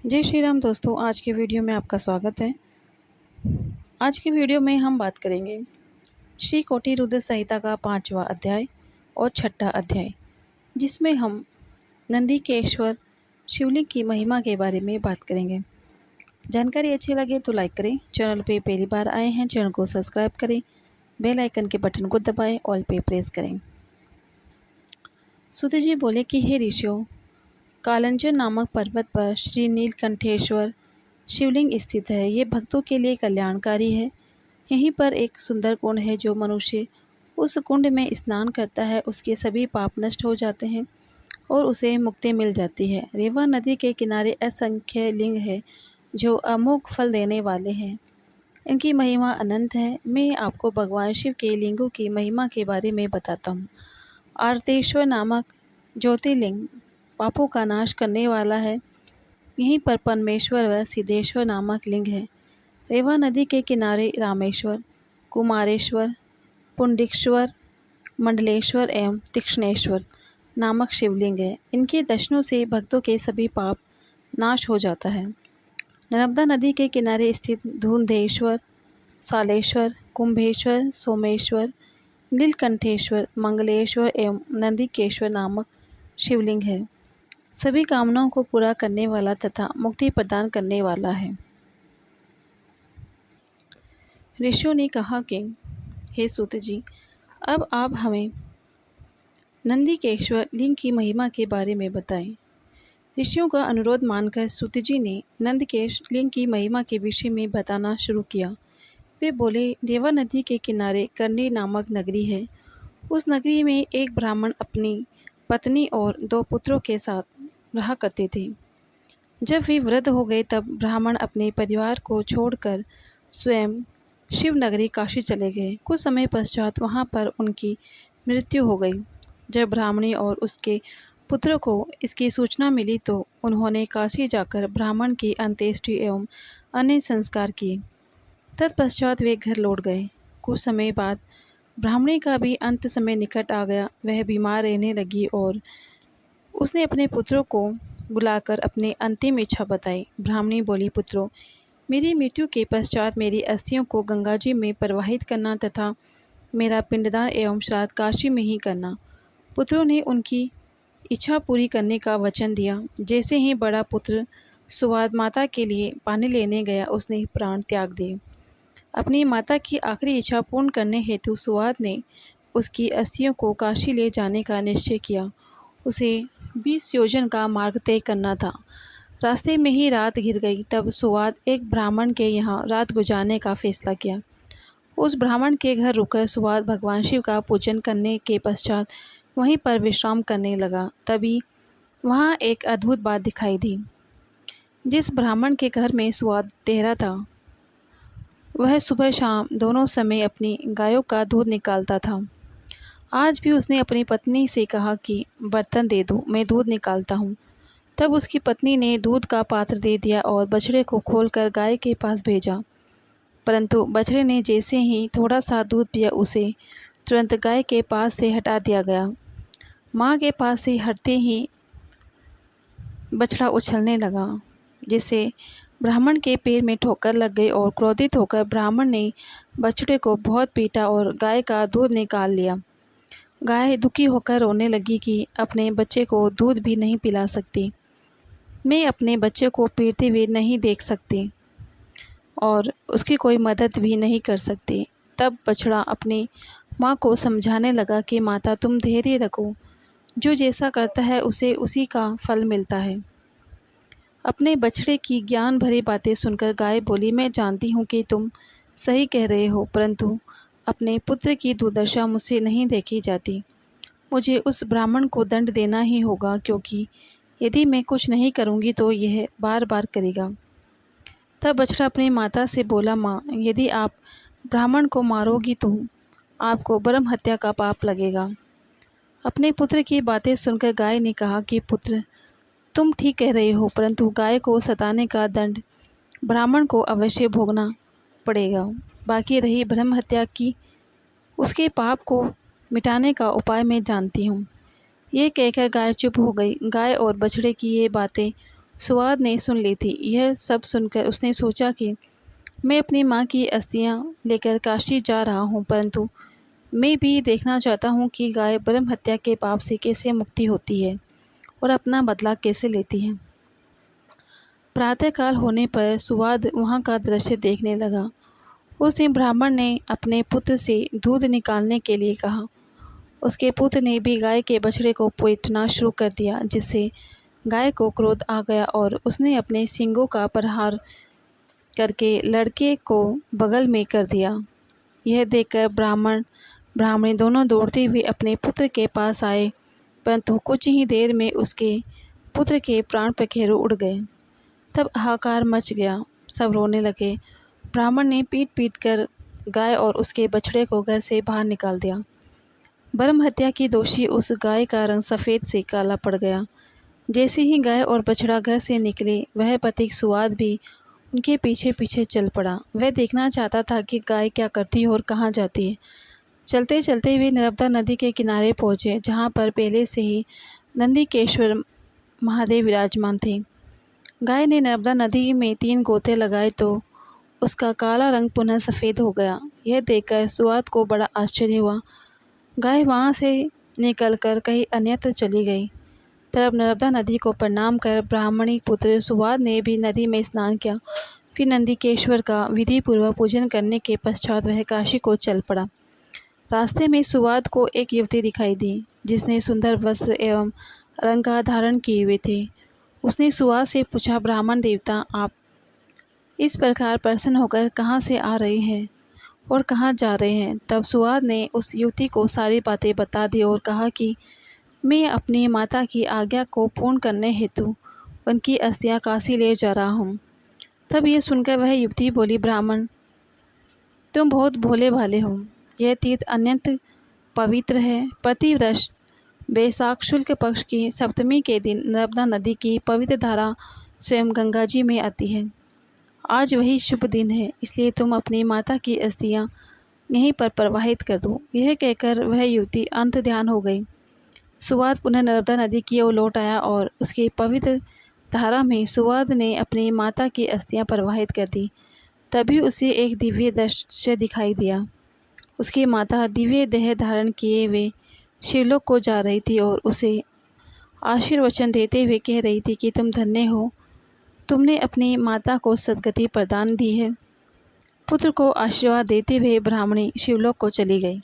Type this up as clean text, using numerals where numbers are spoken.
जय श्री राम दोस्तों, आज के वीडियो में आपका स्वागत है। आज की वीडियो में हम बात करेंगे श्री कोटि रुद्र संहिता का 5वां अध्याय और 6ठा अध्याय, जिसमें हम नंदीकेश्वर शिवलिंग की महिमा के बारे में बात करेंगे। जानकारी अच्छी लगे तो लाइक करें, चैनल पे पहली बार आए हैं चैनल को सब्सक्राइब करें, बेल आइकन के बटन को दबाएं, ऑल पे प्रेस करें। सूत जी बोले कि हे ऋषियों, कालंजन नामक पर्वत पर श्री नीलकंठेश्वर शिवलिंग स्थित है। ये भक्तों के लिए कल्याणकारी है। यहीं पर एक सुंदर कुंड है। जो मनुष्य उस कुंड में स्नान करता है उसके सभी पाप नष्ट हो जाते हैं और उसे मुक्ति मिल जाती है। रेवा नदी के किनारे असंख्य लिंग है जो अमोघ फल देने वाले हैं। इनकी महिमा अनंत है। मैं आपको भगवान शिव के लिंगों की महिमा के बारे में बताता हूँ। आर्तेश्वर नामक ज्योतिर्लिंग पापों का नाश करने वाला है। यहीं पर परमेश्वर व सिद्धेश्वर नामक लिंग है। रेवा नदी के किनारे रामेश्वर, कुमारेश्वर, पुंडीकेश्वर, मंडलेश्वर एवं तीक्ष्णेश्वर नामक शिवलिंग है। इनके दर्शनों से भक्तों के सभी पाप नाश हो जाता है। नर्मदा नदी के किनारे स्थित धूंधेश्वर, सालेश्वर, कुंभेश्वर, सोमेश्वर, नीलकंठेश्वर, मंगलेश्वर एवं नंदीकेश्वर नामक शिवलिंग है। सभी कामनाओं को पूरा करने वाला तथा मुक्ति प्रदान करने वाला है। ऋषियों ने कहा कि हे सूत जी, अब आप हमें नंदीकेश्वर लिंग की महिमा के बारे में बताएं। ऋषियों का अनुरोध मानकर सूत जी ने नंदकेश लिंग की महिमा के विषय में बताना शुरू किया। वे बोले, रेवा नदी के किनारे करनी नामक नगरी है। उस नगरी में एक ब्राह्मण अपनी पत्नी और 2 पुत्रों के साथ रहा करते थे। जब वे वृद्ध हो गए तब ब्राह्मण अपने परिवार को छोड़कर स्वयं शिव नगरी काशी चले गए। कुछ समय पश्चात वहां पर उनकी मृत्यु हो गई। जब ब्राह्मणी और उसके पुत्र को इसकी सूचना मिली तो उन्होंने काशी जाकर ब्राह्मण की अंत्येष्टि एवं अन्य संस्कार किए। तत्पश्चात वे घर लौट गए। कुछ समय बाद ब्राह्मणी का भी अंत समय निकट आ गया। वह बीमार रहने लगी और उसने अपने पुत्रों को बुलाकर अपनी अंतिम इच्छा बताई। ब्राह्मणी बोली, पुत्रों, मेरी मृत्यु के पश्चात मेरी अस्थियों को गंगा जी में प्रवाहित करना तथा मेरा पिंडदान एवं श्राद्ध काशी में ही करना। पुत्रों ने उनकी इच्छा पूरी करने का वचन दिया। जैसे ही बड़ा पुत्र सुवाद माता के लिए पानी लेने गया, उसने प्राण त्याग दिए। अपनी माता की आखिरी इच्छा पूर्ण करने हेतु सुवाद ने उसकी अस्थियों को काशी ले जाने का निश्चय किया। उसे 20 योजन का मार्ग तय करना था। रास्ते में ही रात घिर गई। तब सुवाद एक ब्राह्मण के यहाँ रात गुजारने का फैसला किया। उस ब्राह्मण के घर रुकर सुवाद भगवान शिव का पूजन करने के पश्चात वहीं पर विश्राम करने लगा। तभी वहाँ एक अद्भुत बात दिखाई दी। जिस ब्राह्मण के घर में सुवाद ठहरा था वह सुबह शाम दोनों समय अपनी गायों का दूध निकालता था। आज भी उसने अपनी पत्नी से कहा कि बर्तन दे दो, मैं दूध निकालता हूँ। तब उसकी पत्नी ने दूध का पात्र दे दिया और बछड़े को खोलकर गाय के पास भेजा। परंतु बछड़े ने जैसे ही थोड़ा सा दूध पिया, उसे तुरंत गाय के पास से हटा दिया गया। माँ के पास से हटते ही बछड़ा उछलने लगा, जिससे ब्राह्मण के पैर में ठोकर लग गई और क्रोधित होकर ब्राह्मण ने बछड़े को बहुत पीटा और गाय का दूध निकाल लिया। गाय दुखी होकर रोने लगी कि अपने बच्चे को दूध भी नहीं पिला सकती। मैं अपने बच्चे को पीटते हुए नहीं देख सकती और उसकी कोई मदद भी नहीं कर सकती। तब बछड़ा अपनी माँ को समझाने लगा कि माता, तुम धैर्य रखो, जो जैसा करता है उसे उसी का फल मिलता है। अपने बछड़े की ज्ञान भरी बातें सुनकर गाय बोली, मैं जानती हूँ कि तुम सही कह रहे हो, परंतु अपने पुत्र की दुर्दशा मुझसे नहीं देखी जाती। मुझे उस ब्राह्मण को दंड देना ही होगा, क्योंकि यदि मैं कुछ नहीं करूँगी तो यह बार बार करेगा। तब बछड़ा अपनी माता से बोला, माँ, यदि आप ब्राह्मण को मारोगी तो आपको ब्रह्म हत्या का पाप लगेगा। अपने पुत्र की बातें सुनकर गाय ने कहा कि पुत्र, तुम ठीक कह रहे हो, परंतु गाय को सताने का दंड ब्राह्मण को अवश्य भोगना पड़ेगा। बाकी रही ब्रह्म हत्या की, उसके पाप को मिटाने का उपाय मैं जानती हूँ। ये कहकर गाय चुप हो गई। गाय और बछड़े की ये बातें सुवाद ने सुन ली थी। यह सब सुनकर उसने सोचा कि मैं अपनी माँ की अस्थियाँ लेकर काशी जा रहा हूँ, परंतु मैं भी देखना चाहता हूँ कि गाय ब्रह्म हत्या के पाप से कैसे मुक्ति होती है और अपना बदला कैसे लेती है। प्रातःकाल होने पर सुवाद वहाँ का दृश्य देखने लगा। उस दिन ब्राह्मण ने अपने पुत्र से दूध निकालने के लिए कहा। उसके पुत्र ने भी गाय के बछड़े को पीटना शुरू कर दिया, जिससे गाय को क्रोध आ गया और उसने अपने सींगों का प्रहार करके लड़के को बगल में कर दिया। यह देखकर ब्राह्मणी दोनों दौड़ते हुए अपने पुत्र के पास आए, परंतु कुछ ही देर में उसके पुत्र के प्राण पखेरु उड़ गए। तब हाहाकार मच गया, सब रोने लगे। ब्राह्मण ने पीट पीट कर गाय और उसके बछड़े को घर से बाहर निकाल दिया। ब्रह्म हत्या की दोषी उस गाय का रंग सफ़ेद से काला पड़ गया। जैसे ही गाय और बछड़ा घर से निकले, वह पथिक सुवाद भी उनके पीछे पीछे चल पड़ा। वह देखना चाहता था कि गाय क्या करती है और कहाँ जाती है। चलते चलते वे नर्मदा नदी के किनारे पहुँचे, जहाँ पर पहले से ही नंदीकेश्वर महादेव विराजमान थे। गाय ने नर्मदा नदी में 3 गोते लगाए तो उसका काला रंग पुनः सफ़ेद हो गया। यह देखकर सुवाद को बड़ा आश्चर्य हुआ। गाय वहाँ से निकलकर कहीं अन्यत्र चली गई। तब नर्मदा नदी को प्रणाम कर ब्राह्मणी पुत्र सुवाद ने भी नदी में स्नान किया। फिर नंदीकेश्वर का विधिपूर्वक पूजन करने के पश्चात वह काशी को चल पड़ा। रास्ते में सुवाद को एक युवती दिखाई दी, जिसने सुंदर वस्त्र एवं अलंकार धारण किए हुए थे। उसने सुवाद से पूछा, ब्राह्मण देवता, आप इस प्रकार प्रसन्न होकर कहाँ से आ रहे हैं और कहाँ जा रहे हैं? तब सुवाद ने उस युवती को सारी बातें बता दी और कहा कि मैं अपनी माता की आज्ञा को पूर्ण करने हेतु उनकी अस्थियाँ काशी ले जा रहा हूँ। तब ये सुनकर वह युवती बोली, ब्राह्मण, तुम बहुत भोले भाले हो। यह तीर्थ अत्यंत पवित्र है। प्रतिवर्ष वैशाख शुक्ल पक्ष की सप्तमी के दिन नर्मदा नदी की पवित्र धारा स्वयं गंगा जी में आती है। आज वही शुभ दिन है, इसलिए तुम अपनी माता की अस्थियाँ यहीं पर प्रवाहित कर दो। यह कहकर वह युवती अंत ध्यान हो गई। सुवाद पुनः नर्मदा नदी की ओर लौट आया और उसकी पवित्र धारा में सुवाद ने अपनी माता की अस्थियाँ प्रवाहित कर दी। तभी उसे एक दिव्य दृश्य दिखाई दिया। उसकी माता दिव्य देह धारण किए हुए शिवलोक को जा रही थी और उसे आशीर्वचन देते हुए कह रही थी कि तुम धन्य हो, तुमने अपनी माता को सद्गति प्रदान दी है। पुत्र को आशीर्वाद देते हुए ब्राह्मणी शिवलोक को चली गई।